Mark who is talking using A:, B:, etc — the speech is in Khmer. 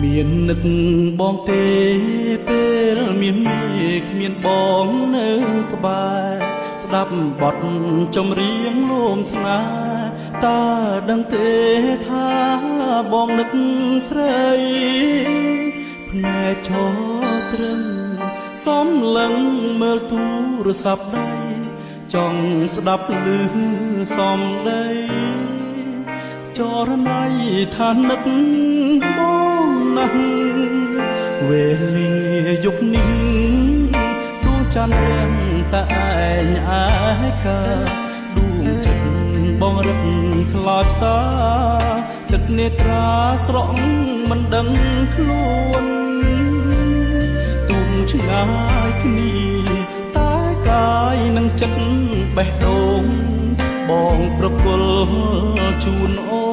A: មាននឹកបងទេពេលមានមេឃមានបងនៅក្បែរស្ដាប់បទចម្រៀងលំស្នេហ៍តើដឹងទេថាបងនឹកស្រីភ្នែកឈរត្រឹងសំឡឹងមើលទូរស័ព្ទដៃចង់ស្ដាប់ឮសំដីចរណៃថានឹកបងណាស់វេលាយប់នេះដួងច័ន្ទរាំងតែឯងឯកាដួងចិត្តបងរឹកខ្លោចផ្សាទឹកនេត្រាស្រក់មិនដឹងខ្លួនទុំឆ្ងាយគ្នាតែកាយនឹងចិត្តបេះដូងបងប្រគល់ជូនអូ